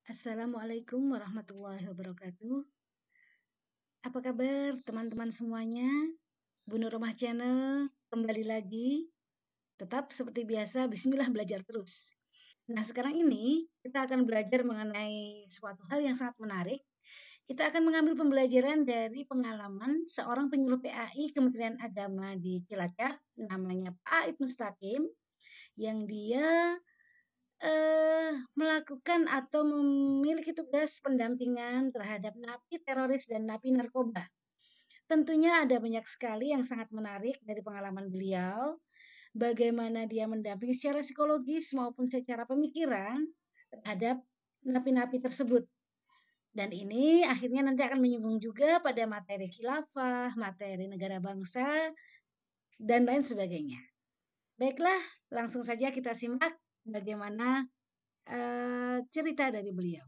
Assalamualaikum warahmatullahi wabarakatuh. Apa kabar teman-teman semuanya? Bu Nur Romah Channel kembali lagi. Tetap seperti biasa, bismillah belajar terus. Nah, sekarang ini kita akan belajar mengenai suatu hal yang sangat menarik. Kita akan mengambil pembelajaran dari pengalaman seorang penyuluh PAI Kementerian Agama di Cilacap, namanya Pak Aib Mustaqim, yang dia melakukan atau memiliki tugas pendampingan terhadap napi teroris dan napi narkoba. Tentunya ada banyak sekali yang sangat menarik dari pengalaman beliau, bagaimana dia mendampingi secara psikologis maupun secara pemikiran terhadap napi-napi tersebut. Dan ini akhirnya nanti akan menyinggung juga pada materi khilafah, materi negara bangsa, dan lain sebagainya. Baiklah, langsung saja kita simak bagaimana cerita dari beliau.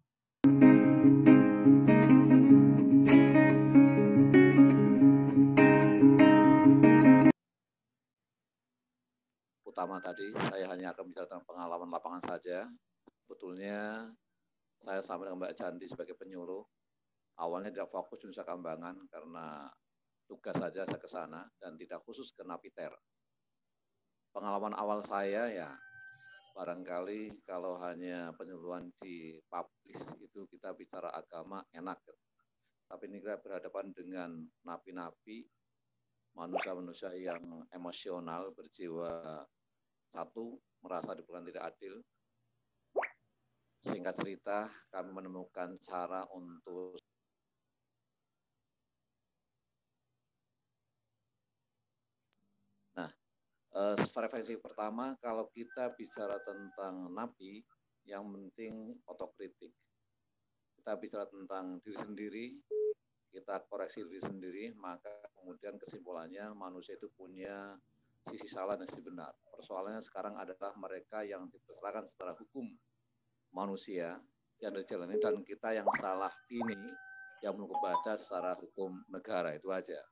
Utama tadi saya hanya akan bicara tentang pengalaman lapangan saja. Sebetulnya saya sama dengan Mbak Janti sebagai penyuluh. Awalnya tidak fokus di Nusa Kambangan karena tugas saja saya ke sana dan tidak khusus ke napiter. Pengalaman awal saya ya barangkali kalau hanya penyuluhan di publis itu kita bicara agama enak. Tapi ini kita berhadapan dengan napi-napi, manusia-manusia yang emosional, berjiwa satu, merasa diperlakukan tidak adil. Singkat cerita, kami menemukan cara untuk frekuensi pertama, kalau kita bicara tentang napi, yang penting otokritik. Kita bicara tentang diri sendiri, kita koreksi diri sendiri, maka kemudian kesimpulannya manusia itu punya sisi salah dan sisi benar. Persoalannya sekarang adalah mereka yang dipersalahkan secara hukum manusia yang dijalani dan kita yang salah ini yang belum kebaca secara hukum negara, itu aja.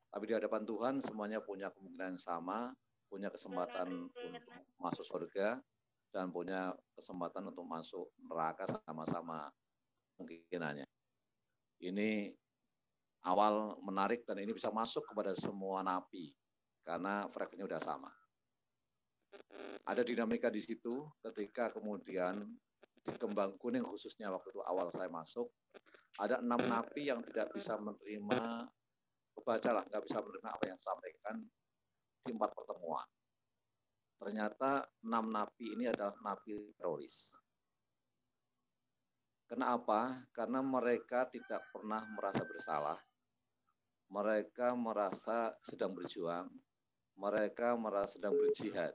Tapi di hadapan Tuhan semuanya punya kemungkinan sama, punya kesempatan untuk masuk surga dan punya kesempatan untuk masuk neraka sama-sama kemungkinannya. Ini awal menarik dan ini bisa masuk kepada semua napi karena frekuensinya udah sama. Ada dinamika di situ ketika kemudian di Kembang Kuning khususnya waktu itu awal saya masuk, ada 6 napi yang tidak bisa menerima, kebacalah nggak bisa menerima apa yang disampaikan di 4 pertemuan. Ternyata 6 napi ini adalah napi teroris. Kenapa? Karena mereka tidak pernah merasa bersalah, mereka merasa sedang berjuang, mereka merasa sedang berjihad.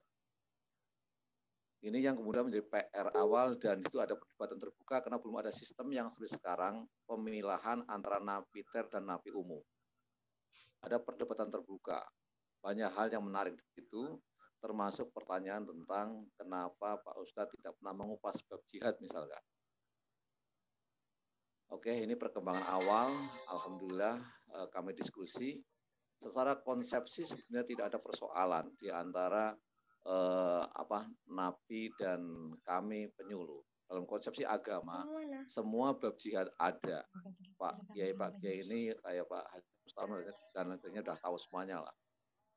Ini yang kemudian menjadi PR awal dan itu ada perdebatan terbuka karena belum ada sistem yang seperti sekarang pemilahan antara napi ter dan napi umum. Ada perdebatan terbuka. Banyak hal yang menarik di situ, termasuk pertanyaan tentang kenapa Pak Ustadz tidak pernah mengupas bab jihad misalkan. Oke, ini perkembangan awal. Alhamdulillah kami diskusi. Secara konsepsi sebenarnya tidak ada persoalan di antara napi dan kami penyuluh. Dalam konsepsi agama, semua bab jihad ada. Pak Kiai ini kayak Pak Haji Mustafa dan lainnya sudah tahu semuanya lah.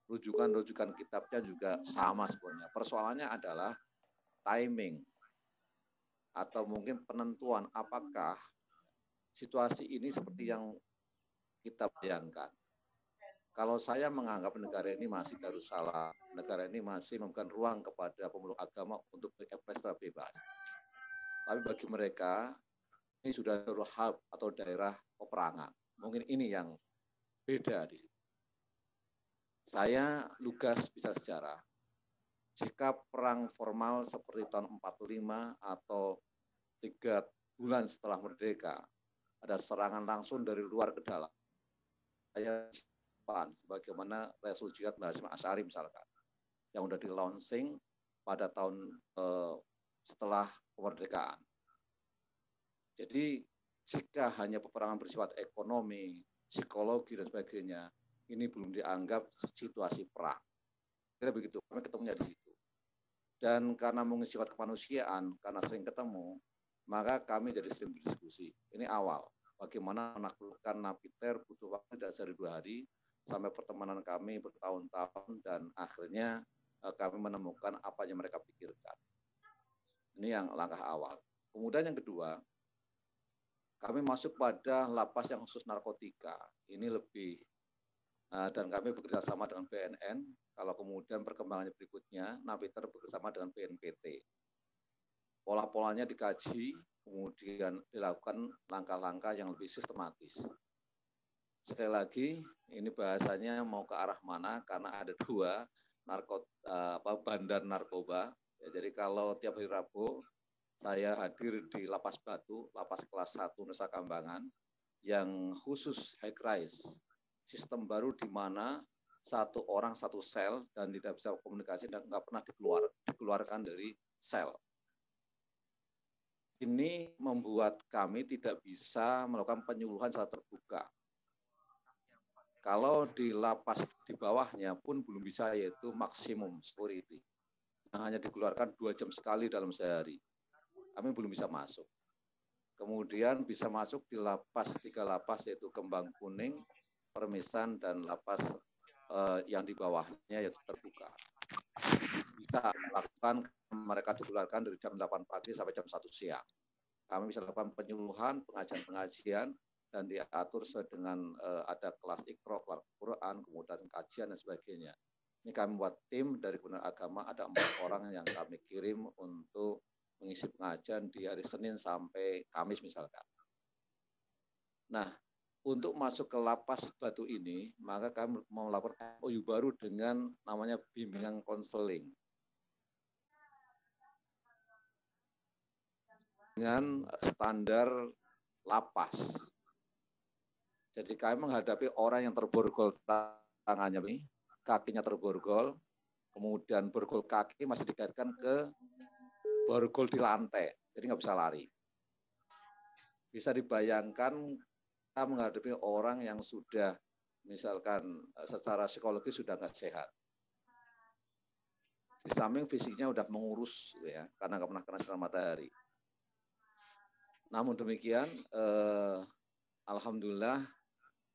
Rujukan-rujukan kitabnya juga sama sebenarnya. Persoalannya adalah timing atau mungkin penentuan apakah situasi ini seperti yang kita bayangkan. Kalau saya menganggap negara ini masih darussalam, negara ini masih memberikan ruang kepada pemeluk agama untuk berekspresi secara bebas. Tapi bagi mereka, ini sudah hub atau daerah peperangan. Mungkin ini yang beda di situ. Saya lugas bicara sejarah. Jika perang formal seperti tahun 45 atau 3 bulan setelah merdeka, ada serangan langsung dari luar ke dalam. Saya sebagaimana Rasul Jihad Hasyim Asy'ari misalkan, yang sudah di launching pada tahun setelah kemerdekaan. Jadi jika hanya peperangan bersifat ekonomi, psikologi dan sebagainya, ini belum dianggap situasi perang. Kira begitu, kami ketemunya di situ. Dan karena mungkin sifat kemanusiaan, karena sering ketemu, maka kami jadi sering berdiskusi. Ini awal, bagaimana menaklukkan napiter butuh waktu dari 2 hari, sampai pertemanan kami bertahun-tahun, dan akhirnya kami menemukan apa yang mereka pikirkan. Ini yang langkah awal. Kemudian yang kedua, kami masuk pada lapas yang khusus narkotika. Ini lebih, dan kami bekerja sama dengan BNN. Kalau kemudian perkembangannya berikutnya, Napiter bekerjasama dengan BNPT. Pola-polanya dikaji, kemudian dilakukan langkah-langkah yang lebih sistematis. Sekali lagi, ini bahasanya mau ke arah mana, karena ada 2 bandar narkoba. Ya, jadi kalau tiap hari Rabu, saya hadir di Lapas Batu, Lapas kelas 1 Nusa Kambangan, yang khusus high rise. Sistem baru di mana 1 orang 1 sel dan tidak bisa komunikasi dan nggak pernah dikeluarkan dari sel. Ini membuat kami tidak bisa melakukan penyuluhan secara terbuka. Kalau di lapas di bawahnya pun belum bisa, yaitu maksimum security, yang hanya dikeluarkan 2 jam sekali dalam sehari. Kami belum bisa masuk. Kemudian bisa masuk di lapas 3 lapas, yaitu Kembang Kuning, Permisan, dan lapas yang di bawahnya yaitu terbuka. Bisa melakukan, mereka dikeluarkan dari jam 8 pagi sampai jam 1 siang. Kami bisa lakukan penyuluhan, pengajian-pengajian, dan diatur sesuai dengan ada kelas Iqra, kelas Quran, kemudian kajian dan sebagainya. Ini kami buat tim dari Kementerian Agama, ada 4 orang yang kami kirim untuk mengisi pengajian di hari Senin sampai Kamis misalkan. Nah, untuk masuk ke lapas Batu ini, maka kami mau melakukan MOU baru dengan namanya bimbingan konseling. Dengan standar lapas. Jadi kami menghadapi orang yang terborgol tangannya ini, kakinya terborgol, kemudian borgol kaki masih dikaitkan ke borgol di lantai, jadi nggak bisa lari. Bisa dibayangkan kita menghadapi orang yang sudah misalkan secara psikologis sudah nggak sehat. Di samping fisiknya udah mengurus ya, karena nggak pernah kena sinar matahari. Namun demikian, alhamdulillah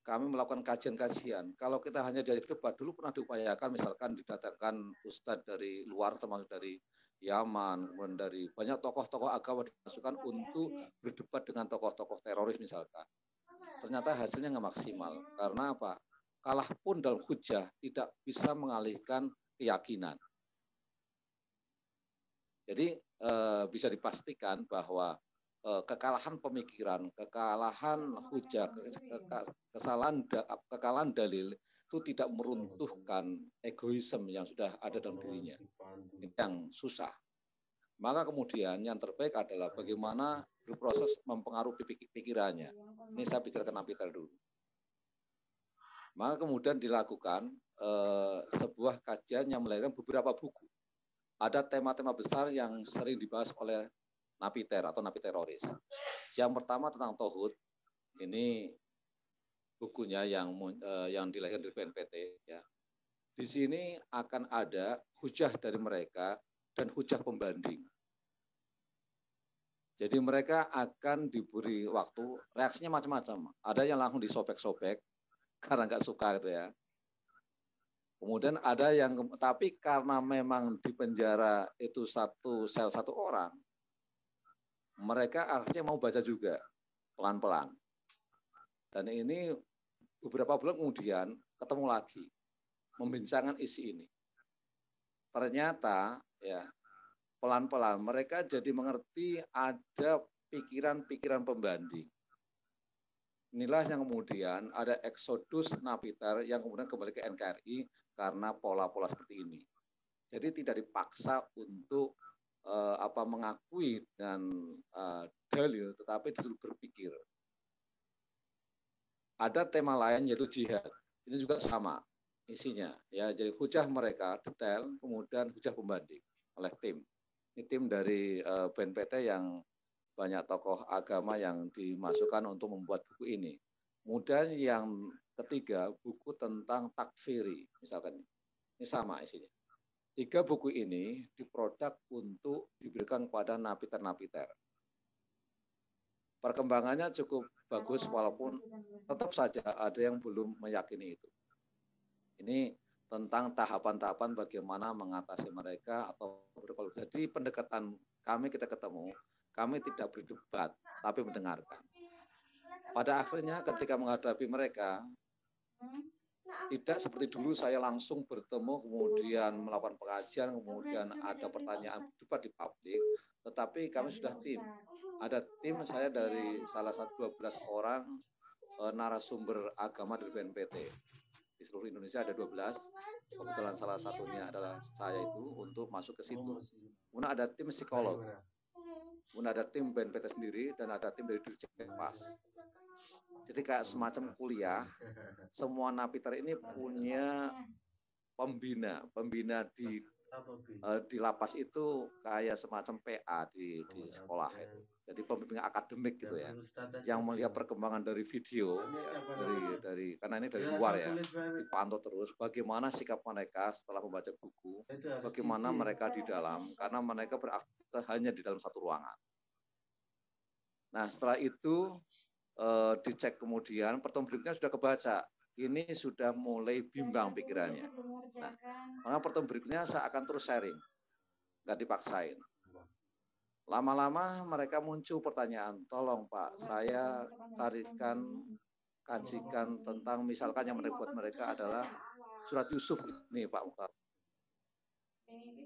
kami melakukan kajian-kajian. Kalau kita hanya dari debat, dulu pernah diupayakan misalkan didatangkan ustadz dari luar, termasuk dari Yaman, kemudian dari banyak tokoh-tokoh agama dimasukkan untuk berdebat dengan tokoh-tokoh teroris misalkan. Ternyata hasilnya nggak maksimal. Karena apa? Kalah pun dalam hujah tidak bisa mengalihkan keyakinan. Jadi bisa dipastikan bahwa kekalahan pemikiran, kekalahan hujah, kekalahan dalil itu tidak meruntuhkan egoisme yang sudah ada dalam dirinya. Ini yang susah. Maka kemudian yang terbaik adalah bagaimana berproses mempengaruhi pikirannya. Ini saya bicarakan Napiter dulu. Maka kemudian dilakukan sebuah kajian yang melahirkan beberapa buku. Ada tema-tema besar yang sering dibahas oleh Napiter atau napi teroris. Yang pertama tentang Tauhid. Ini bukunya yang dilahirkan dari BNPT. Ya. Di sini akan ada hujah dari mereka dan hujah pembanding. Jadi mereka akan diberi waktu, reaksinya macam-macam. Ada yang langsung disobek-sobek karena nggak suka gitu ya. Kemudian ada yang, tapi karena memang di penjara itu satu sel 1 orang, mereka akhirnya mau baca juga pelan-pelan. Dan ini beberapa bulan kemudian ketemu lagi membincangkan isi ini. Ternyata ya pelan-pelan mereka jadi mengerti ada pikiran-pikiran pembanding. Inilah yang kemudian ada eksodus Napiter yang kemudian kembali ke NKRI karena pola-pola seperti ini. Jadi tidak dipaksa untuk mengakui dengan dalil, tetapi disuruh berpikir. Ada tema lain yaitu jihad. Ini juga sama isinya. Ya, jadi hujah mereka detail, kemudian hujah pembanding oleh tim. Ini tim dari BNPT yang banyak tokoh agama yang dimasukkan untuk membuat buku ini. Kemudian yang ketiga, buku tentang takfiri, misalkan. Ini sama isinya. 3 buku ini diproduk untuk diberikan kepada napiter-napiter. Perkembangannya cukup bagus walaupun tetap saja ada yang belum meyakini itu. Ini tentang tahapan-tahapan bagaimana mengatasi mereka atau berkolaborasi. Jadi pendekatan kami kita ketemu, kami tidak berdebat, tapi mendengarkan. Pada akhirnya ketika menghadapi mereka, tidak seperti dulu saya langsung bertemu, kemudian melakukan pengajian, kemudian ada pertanyaan debat di publik, tetapi kami sudah tim. Ada tim saya dari salah satu 12 orang narasumber agama dari BNPT. Di seluruh Indonesia ada 12, kebetulan salah satunya adalah saya itu untuk masuk ke situ. Kemudian ada tim psikolog, kemudian ada tim BNPT sendiri, dan ada tim dari Dirjen Pas. Jadi kayak semacam kuliah, semua napiter ini punya pembina di lapas itu kayak semacam PA di sekolah itu. Jadi pembimbing akademik gitu ya, yang melihat perkembangan dari video, ya, dari karena ini dari luar ya, dipantau terus bagaimana sikap mereka setelah membaca buku, bagaimana mereka di dalam, karena mereka beraktivitas hanya di dalam satu ruangan. Nah setelah itu dicek kemudian pertemuan berikutnya sudah kebaca, ini sudah mulai bimbang pikirannya. Nah, maka pertemuan berikutnya saya akan terus sharing, nggak dipaksain. Lama-lama mereka muncul pertanyaan, tolong Pak, saya kajikan tentang misalkan yang buat mereka adalah surat Yusuf ini Pak Mukhtar.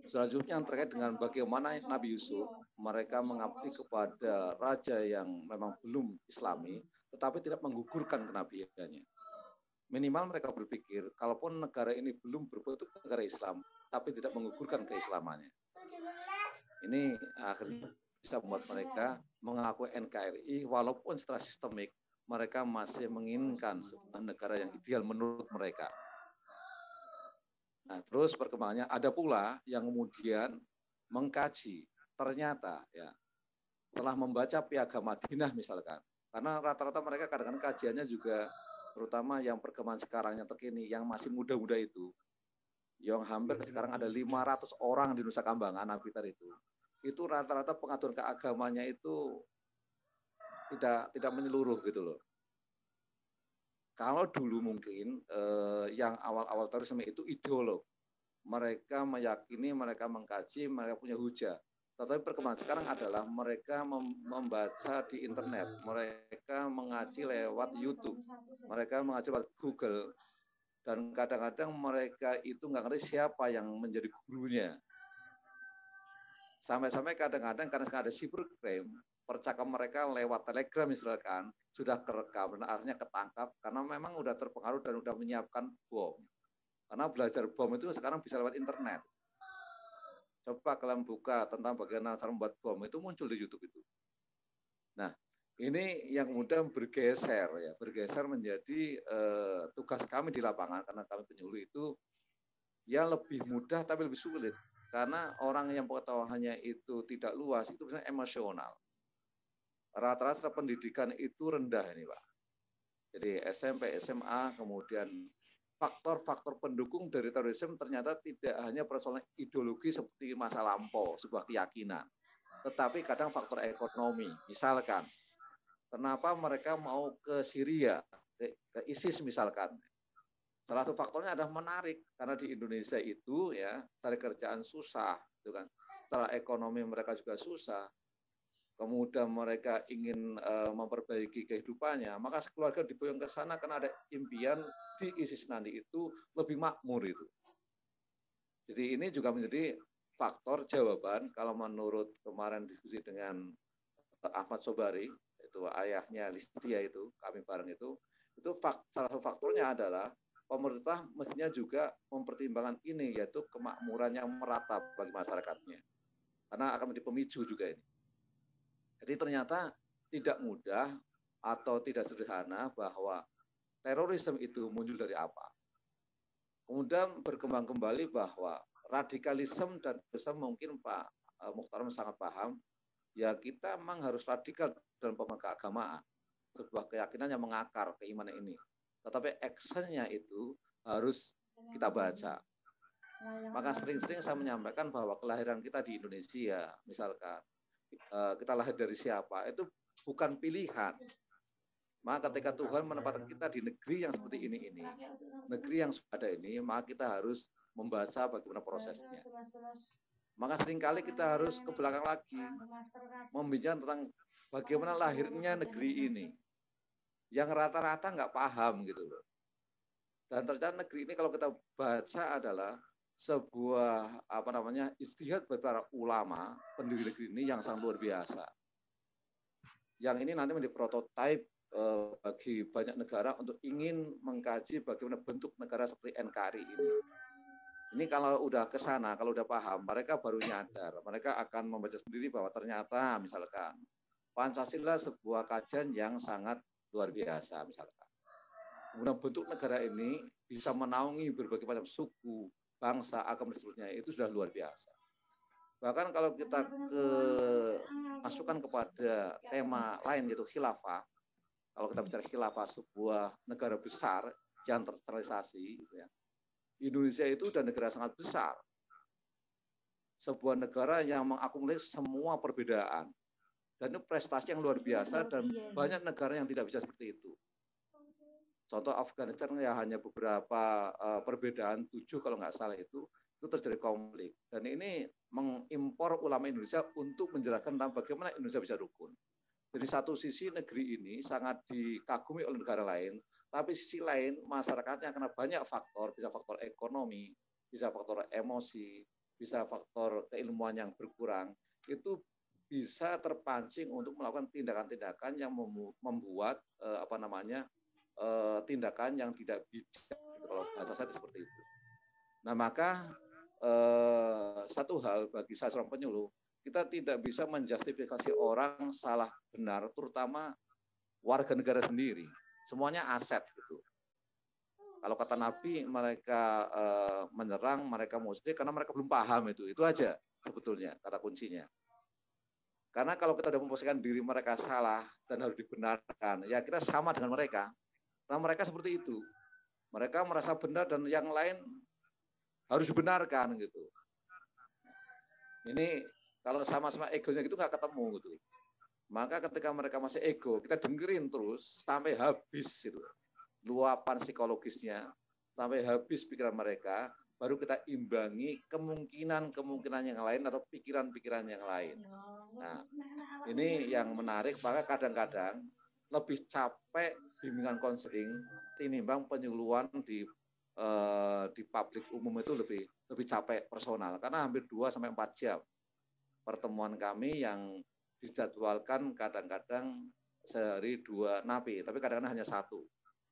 Surat Yusuf yang terkait dengan bagaimana Nabi Yusuf mereka mengabdi kepada raja yang memang belum Islami, tetapi tidak menggugurkan kenabiannya. Minimal mereka berpikir, kalaupun negara ini belum berbentuk negara Islam, tapi tidak menggugurkan keislamannya. Ini akhirnya bisa membuat mereka mengakui NKRI, walaupun secara sistemik mereka masih menginginkan sebuah negara yang ideal menurut mereka. Nah, terus perkembangannya ada pula yang kemudian mengkaji, ternyata ya setelah membaca Piagam Madinah misalkan, karena rata-rata mereka kadang-kadang kajiannya juga, terutama yang perkembangan sekarang yang terkini, yang masih muda-muda itu, yang hampir sekarang ada 500 orang di Nusa Kambangan, Napiter itu rata-rata pengaturan keagamanya itu tidak menyeluruh gitu loh. Kalau dulu mungkin yang awal-awal terorisme itu ideolog, mereka meyakini, mereka mengkaji, mereka punya hujah. Tetapi perkembangan sekarang adalah mereka membaca di internet, mereka mengaji lewat YouTube, mereka mengaji lewat Google, dan kadang-kadang mereka itu nggak ngerti siapa yang menjadi gurunya. Sampai-sampai kadang-kadang karena ada cybercrime, percakapan mereka lewat Telegram misalkan sudah kerekam dan akhirnya ketangkap karena memang udah terpengaruh dan udah menyiapkan bom. Karena belajar bom itu sekarang bisa lewat internet. Coba kalian buka tentang bagaimana cara membuat bom, itu muncul di YouTube itu. Nah, ini yang kemudian bergeser menjadi tugas kami di lapangan, karena kami penyuluh itu ya lebih mudah tapi lebih sulit. Karena orang yang pengetahuannya itu tidak luas, itu biasanya emosional. Rata-rata pendidikan itu rendah ini Pak. Jadi SMP, SMA, kemudian faktor-faktor pendukung dari terorisme ternyata tidak hanya persoalan ideologi seperti masa lampau, sebuah keyakinan. Tetapi kadang faktor ekonomi. Misalkan, kenapa mereka mau ke Syria, ke ISIS misalkan. Salah satu faktornya adalah menarik, karena di Indonesia itu ya cari kerjaan susah, gitu kan. Secara ekonomi mereka juga susah. Kemudian mereka ingin memperbaiki kehidupannya, maka keluarga diboyong ke sana karena ada impian di ISIS nanti itu lebih makmur itu. Jadi ini juga menjadi faktor jawaban kalau menurut kemarin diskusi dengan Ahmad Sobari, itu ayahnya Listia itu, kami bareng itu salah satu faktornya adalah pemerintah mestinya juga mempertimbangkan ini, yaitu kemakmuran yang merata bagi masyarakatnya. Karena akan menjadi pemicu juga ini. Jadi ternyata tidak mudah atau tidak sederhana bahwa terorisme itu muncul dari apa. Kemudian berkembang kembali bahwa radikalisme dan terorisme mungkin Pak Mukhtar sangat paham, ya kita memang harus radikal dalam pemahaman keagamaan, sebuah keyakinan yang mengakar keimanan ini. Tetapi actionnya itu harus kita baca. Maka sering-sering saya menyampaikan bahwa kelahiran kita di Indonesia, misalkan, kita lahir dari siapa, itu bukan pilihan. Maka ketika Tuhan menempatkan kita di negeri yang seperti ini, negeri yang ada ini, maka kita harus membaca bagaimana prosesnya. Maka seringkali kita harus ke belakang lagi, membincang tentang bagaimana lahirnya negeri ini, yang rata-rata nggak paham gitu loh. Dan ternyata negeri ini kalau kita baca adalah sebuah ijtihad beberapa ulama pendiri negeri ini yang sangat luar biasa. Yang ini nanti menjadi prototipe bagi banyak negara untuk ingin mengkaji bagaimana bentuk negara seperti NKRI ini. Ini kalau udah ke sana, kalau udah paham, mereka baru nyadar. Mereka akan membaca sendiri bahwa ternyata misalkan Pancasila sebuah kajian yang sangat luar biasa misalkan. Kemudian bentuk negara ini bisa menaungi berbagai macam suku, bangsa, agama dan seterusnya, itu sudah luar biasa. Bahkan kalau kita masukkan kepada tema lain yaitu khilafah, kalau kita bicara khilafah sebuah negara besar yang tersentralisasi, gitu ya, Indonesia itu sudah negara sangat besar, sebuah negara yang mengakomodir semua perbedaan, dan itu prestasi yang luar biasa dan banyak negara yang tidak bisa seperti itu. Contoh Afghanistan ya hanya beberapa perbedaan 7 kalau nggak salah itu terjadi konflik, dan ini mengimpor ulama Indonesia untuk menjelaskan tentang bagaimana Indonesia bisa rukun. Jadi satu sisi negeri ini sangat dikagumi oleh negara lain, tapi sisi lain masyarakatnya karena banyak faktor, bisa faktor ekonomi, bisa faktor emosi, bisa faktor keilmuan yang berkurang, itu bisa terpancing untuk melakukan tindakan-tindakan yang membuat tindakan yang tidak bijak, kalau bahasa saya seperti itu. Nah maka satu hal bagi saya seorang penyuluh, kita tidak bisa menjustifikasi orang salah benar, terutama warga negara sendiri. Semuanya aset gitu. Kalau kata Nabi, mereka menyerang, mereka musyrik karena mereka belum paham itu. Itu aja sebetulnya kata kuncinya. Karena kalau kita sudah memposisikan diri mereka salah dan harus dibenarkan, ya kita sama dengan mereka. Karena mereka seperti itu. Mereka merasa benar dan yang lain harus dibenarkan gitu. Ini kalau sama-sama egonya gitu nggak ketemu gitu. Maka ketika mereka masih ego, kita dengerin terus sampai habis itu. Luapan psikologisnya, sampai habis pikiran mereka, baru kita imbangi kemungkinan yang lain atau pikiran-pikiran yang lain. Nah, ini yang menarik, maka kadang-kadang lebih capek bimbingan konseling tinimbang penyuluhan di publik umum itu lebih capek personal, karena hampir 2-4 jam pertemuan kami yang dijadwalkan kadang-kadang sehari 2 napi, tapi kadang-kadang hanya 1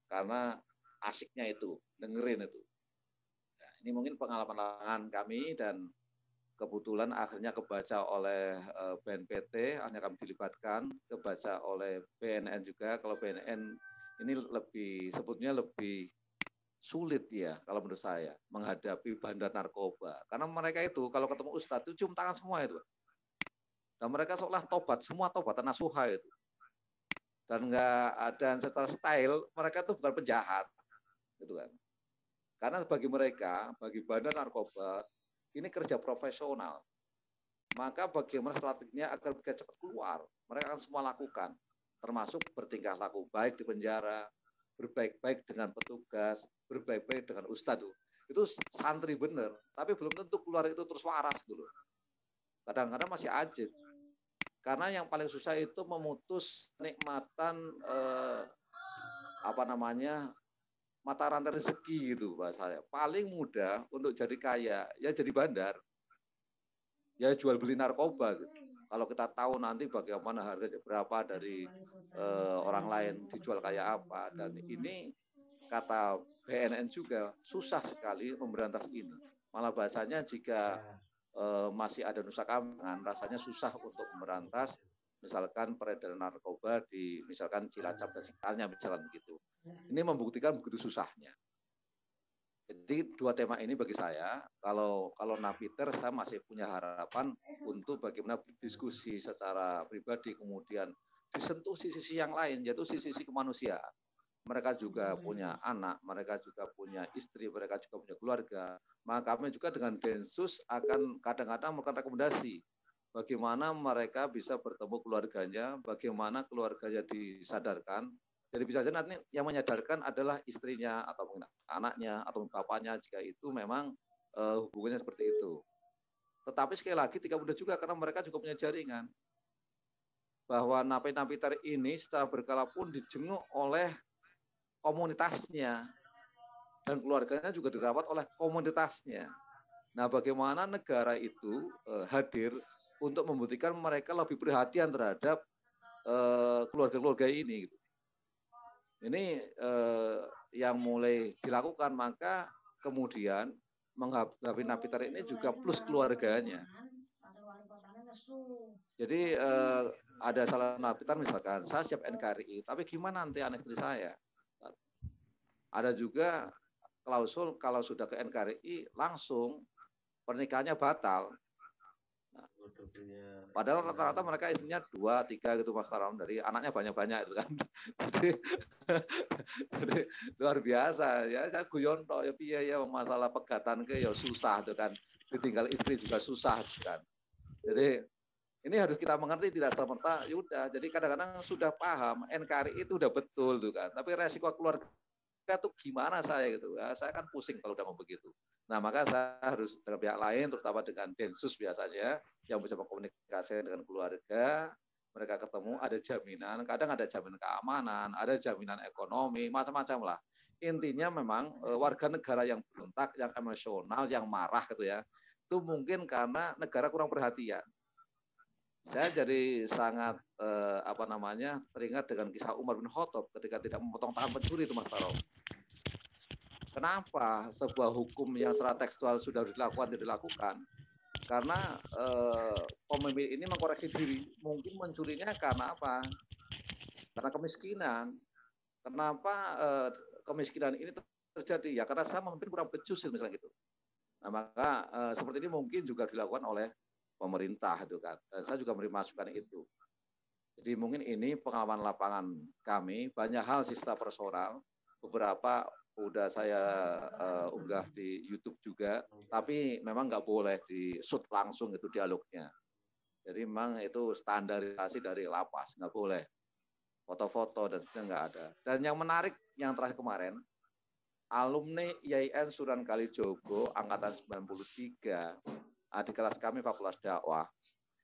karena asiknya itu dengerin itu. Nah, ini mungkin pengalaman kami dan kebetulan akhirnya kebaca oleh BNPT, akhirnya kami dilibatkan, kebaca oleh BNN juga. Kalau BNN ini sebetulnya lebih sulit ya kalau menurut saya menghadapi bandar narkoba, karena mereka itu kalau ketemu ustadz itu cium tangan semua itu, dan mereka seolah tobat, semua tobatan nasuha itu, dan nggak ada secara style mereka itu bukan penjahat gitu kan, karena bagi mereka, bagi bandar narkoba ini kerja profesional, maka bagaimana strateginya agar mereka cepat keluar, mereka akan semua lakukan, termasuk bertingkah laku baik di penjara, berbaik-baik dengan petugas, berbaik-baik dengan ustadz itu santri bener, tapi belum tentu keluar itu terus waras dulu. Kadang-kadang masih ajib. Karena yang paling susah itu memutus nikmatan mata rantai rezeki gitu bahasanya. Paling mudah untuk jadi kaya ya jadi bandar, ya jual beli narkoba gitu. Kalau kita tahu nanti bagaimana harganya berapa dari orang lain dijual kayak apa, dan ini kata BNN juga susah sekali memberantas ini. Malah bahasanya jika masih ada nusa kambangan, rasanya susah untuk memberantas misalkan peredaran narkoba di misalkan Cilacap dan sekitarnya misalkan begitu. Ini membuktikan begitu susahnya. Jadi 2 tema ini bagi saya, kalau napiter saya masih punya harapan untuk bagaimana berdiskusi secara pribadi, kemudian disentuh sisi yang lain, yaitu sisi kemanusiaan. Mereka juga punya anak, mereka juga punya istri, mereka juga punya keluarga. Maka kami juga dengan Densus akan kadang-kadang melakukan rekomendasi bagaimana mereka bisa bertemu keluarganya, bagaimana keluarganya disadarkan. Jadi bisa saja nanti yang menyadarkan adalah istrinya atau mungkin anaknya atau bapaknya jika itu memang hubungannya seperti itu. Tetapi sekali lagi tidak mudah juga karena mereka juga punya jaringan. Bahwa napi-napi ter ini secara berkala pun dijenguk oleh komunitasnya dan keluarganya juga dirawat oleh komunitasnya. Nah, bagaimana negara itu hadir untuk membuktikan mereka lebih perhatian terhadap keluarga-keluarga ini. Gitu. Ini yang mulai dilakukan, maka kemudian menghadapi napi ter ini juga plus keluarganya. Jadi ada salah napitar misalkan, saya siap NKRI, tapi gimana nanti anak istri saya? Ada juga klausul kalau sudah ke NKRI langsung pernikahannya batal. Nah, padahal rata-rata mereka istrinya 2, 3 gitu Mas Tarom, dari anaknya banyak-banyak itu kan. jadi luar biasa ya, saya guyon toh ya piye ya masalah pegatan ke ya susah tuh kan. Ditinggal istri juga susah tuh kan. Jadi ini harus kita mengerti tidak serta-merta, yaudah. Jadi kadang-kadang sudah paham NKRI itu udah betul tuh kan. Tapi resiko keluarga itu gimana saya gitu. Ya, saya kan pusing kalau udah mau begitu. Nah maka saya harus dengan pihak lain, terutama dengan Densus biasanya, yang bisa berkomunikasi dengan keluarga. Mereka ketemu ada jaminan, kadang ada jaminan keamanan, ada jaminan ekonomi, macam-macam lah. Intinya memang warga negara yang berontak, yang emosional, yang marah gitu ya, itu mungkin karena negara kurang perhatian. Saya jadi sangat teringat dengan kisah Umar bin Khattab ketika tidak memotong tangan pencuri itu Mas Taro. Kenapa sebuah hukum yang secara tekstual sudah dilakukan tidak dilakukan? Karena pemimpin ini mengkoreksi diri. Mungkin mencurinya karena apa? Karena kemiskinan. Kenapa kemiskinan ini terjadi? Ya karena saya memimpin kurang becus misalnya gitu. Nah maka seperti ini mungkin juga dilakukan oleh pemerintah itu kan. Dan saya juga memberi masukan itu. Jadi mungkin ini pengalaman lapangan kami, banyak hal sista personal, beberapa udah saya unggah di YouTube juga, tapi memang nggak boleh di shoot langsung itu dialognya. Jadi memang itu standarisasi dari lapas, nggak boleh foto-foto dan sebagainya nggak ada. Dan yang menarik yang terakhir kemarin, alumni IAIN Sunan Kalijogo angkatan 93, adik kelas kami Fakultas Dakwah,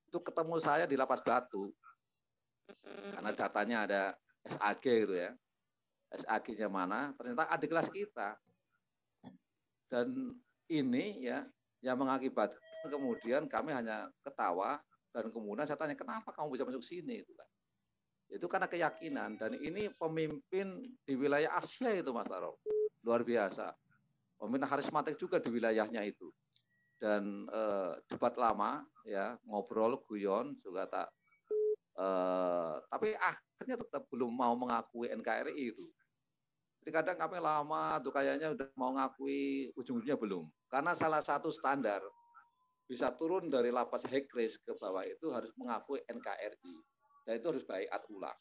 itu ketemu saya di Lapas Batu. Karena datanya ada SAG gitu ya. SAG-nya mana? Ternyata adik kelas kita. Dan ini ya yang mengakibatkan kemudian kami hanya ketawa dan kemudian saya tanya kenapa kamu bisa masuk sini itu kan. Itu karena keyakinan dan ini pemimpin di wilayah Asia itu Mas Taro. Luar biasa. Pemimpin karismatik juga di wilayahnya itu. Dan debat lama ya, ngobrol guyon juga tak tapi akhirnya tetap belum mau mengakui NKRI itu. Jadi kadang kami lama tuh kayaknya udah mau ngakui, ujung-ujungnya belum. Karena salah satu standar bisa turun dari lapas Hekris ke bawah itu harus mengakui NKRI. Dan itu harus baiat ulang.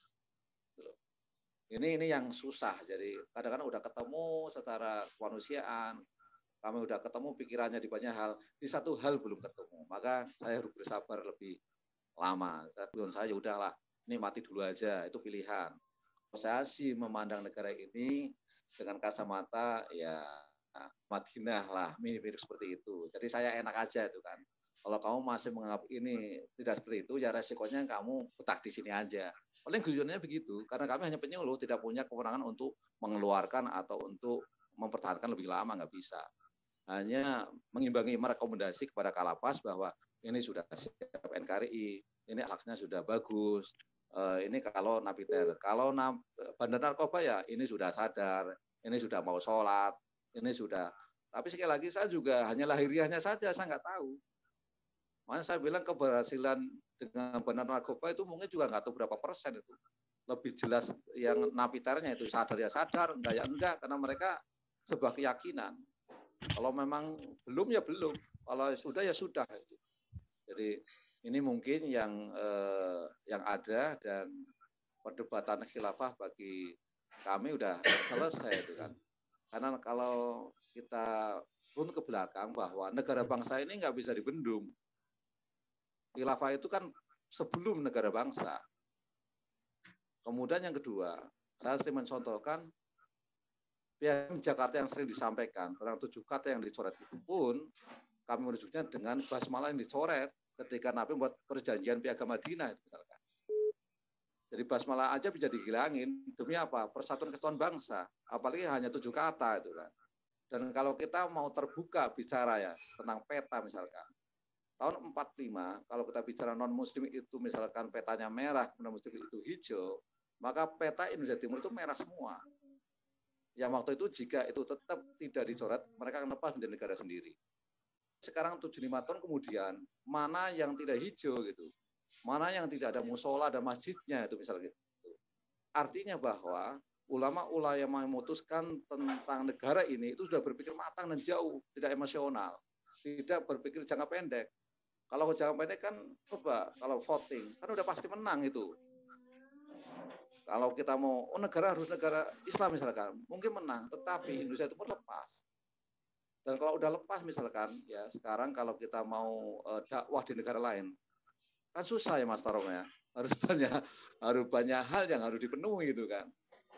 Ini yang susah. Jadi kadang-kadang udah ketemu secara kemanusiaan, kami udah ketemu pikirannya di banyak hal, di satu hal belum ketemu. Maka saya harus bersabar lebih lama. Saya udahlah, ini mati dulu aja, itu pilihan. Saya sih memandang negara ini dengan kacamata ya Madinah lah, mirip seperti itu. Jadi saya enak aja itu kan. Kalau kamu masih menganggap ini tidak seperti itu, ya resikonya kamu betah di sini aja. Paling guyonnya begitu, karena kami hanya penyuluh, tidak punya kewenangan untuk mengeluarkan atau untuk mempertahankan lebih lama, nggak bisa. Hanya mengimbangi merekomendasi kepada Kalapas bahwa ini sudah siap NKRI, ini akhlaknya sudah bagus, ini kalau napiter, kalau bandar narkoba ya ini sudah sadar, ini sudah mau sholat, ini sudah. Tapi sekali lagi saya juga hanya lahiriahnya saja, saya nggak tahu. Makanya saya bilang keberhasilan dengan bandar narkoba itu mungkin juga nggak tahu berapa persen itu. Lebih jelas yang napiternya itu sadar ya sadar, enggak ya enggak, karena mereka sebuah keyakinan. Kalau memang belum ya belum, kalau sudah ya sudah. Jadi ini mungkin yang ada dan perdebatan khilafah bagi kami udah selesai itu kan. Karena kalau kita pun ke belakang bahwa negara bangsa ini nggak bisa dibendung. khilafah itu kan sebelum negara bangsa. Kemudian yang kedua, saya sering mencontohkan piagam Jakarta yang sering disampaikan tentang 7 kata yang dicoret itu pun kami merujuknya dengan basmalah yang dicoret ketika Nabi membuat perjanjian piagam Madinah misalkan. Jadi basmalah aja bisa dihilangin demi apa? Persatuan kesatuan bangsa. Apalagi hanya 7 kata itu kan. Dan kalau kita mau terbuka bicara ya tentang peta misalkan. Tahun 45 kalau kita bicara non muslim itu misalkan petanya merah, non muslim itu hijau, maka peta Indonesia Timur itu merah semua. Yang waktu itu jika itu tetap tidak dicoret, mereka akan lepas menjadi negara sendiri. Sekarang 75 tahun kemudian, mana yang tidak hijau gitu. Mana yang tidak ada musola dan masjidnya itu misalnya gitu. Artinya bahwa ulama-ulama yang memutuskan tentang negara ini itu sudah berpikir matang dan jauh, tidak emosional, tidak berpikir jangka pendek. Kalau jangka pendek kan coba kalau voting kan udah pasti menang itu. Kalau kita mau negara harus negara Islam misalkan, mungkin menang, tetapi Indonesia itu pun lepas. Dan kalau udah lepas misalkan, ya sekarang kalau kita mau dakwah di negara lain, kan susah ya Mas Tarom ya. Harus banyak hal yang harus dipenuhi gitu kan.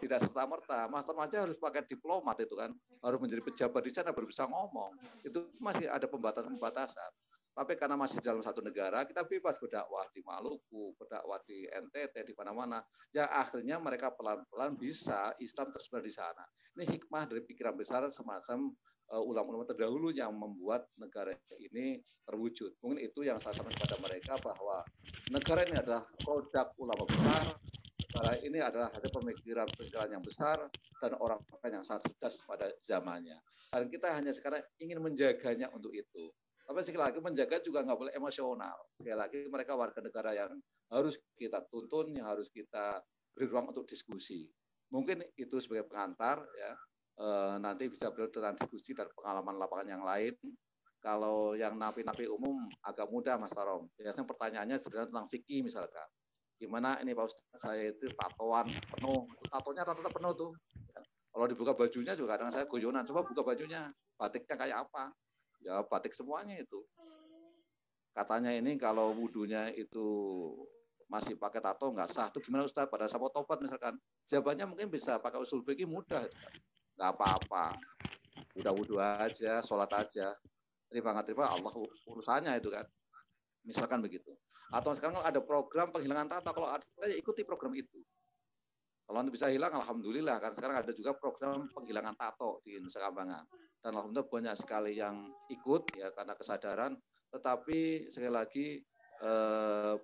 Tidak serta-merta, Mas Tarom aja harus pakai diplomat itu kan. Harus menjadi pejabat di sana baru bisa ngomong. Itu masih ada pembatasan-pembatasan. Tapi karena masih dalam satu negara, kita bebas berdakwah di Maluku, berdakwah di NTT, di mana-mana. Ya akhirnya mereka pelan-pelan bisa Islam tersebar di sana. Ini hikmah dari pikiran besar semacam ulama-ulama terdahulu yang membuat negara ini terwujud. Mungkin itu yang saya sampaikan kepada mereka bahwa negara ini adalah produk ulama besar, negara ini adalah hasil pemikiran-pemikiran yang besar dan orang-orang yang sangat cerdas pada zamannya. Dan kita hanya sekarang ingin menjaganya untuk itu. Tapi sekali lagi menjaga juga nggak boleh emosional. Sekali lagi mereka warga negara yang harus kita tuntun, yang harus kita beri ruang untuk diskusi. Mungkin itu sebagai pengantar ya. Nanti bisa belajar tentang diskusi dan pengalaman lapangan yang lain. Kalau yang napi-napi umum agak mudah Mas Tarom. Biasanya pertanyaannya sebenarnya tentang fikih misalkan. Gimana ini Pak Ustaz, saya itu tatoan penuh, tatonya rata-rata penuh tuh. Kalau dibuka bajunya juga kadang saya guyonan, coba buka bajunya, batiknya kayak apa? Ya batik semuanya itu. Katanya ini kalau wudhunya itu masih pakai tato nggak sah, itu gimana Ustaz? Pada saat tobat misalkan, jawabannya mungkin bisa pakai usul fikih mudah. Nggak apa-apa, udah wudhu aja, sholat aja, terima nggak terima Allah urusannya itu kan, misalkan begitu. Atau sekarang ada program penghilangan tato, kalau ada ya ikuti program itu. Kalau nanti bisa hilang, alhamdulillah kan. Sekarang ada juga program penghilangan tato di Nusa Kambangan, dan alhamdulillah banyak sekali yang ikut ya karena kesadaran. Tetapi sekali lagi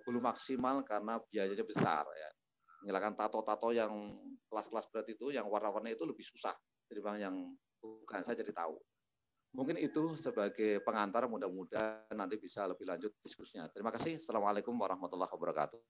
belum maksimal karena biayanya besar ya. Menghilangkan tato-tato yang kelas-kelas berat itu, yang warna-warni itu lebih susah daripada yang bukan. Saya jadi tahu. Mungkin itu sebagai pengantar, mudah-mudahan nanti bisa lebih lanjut diskusinya. Terima kasih. Assalamualaikum warahmatullahi wabarakatuh.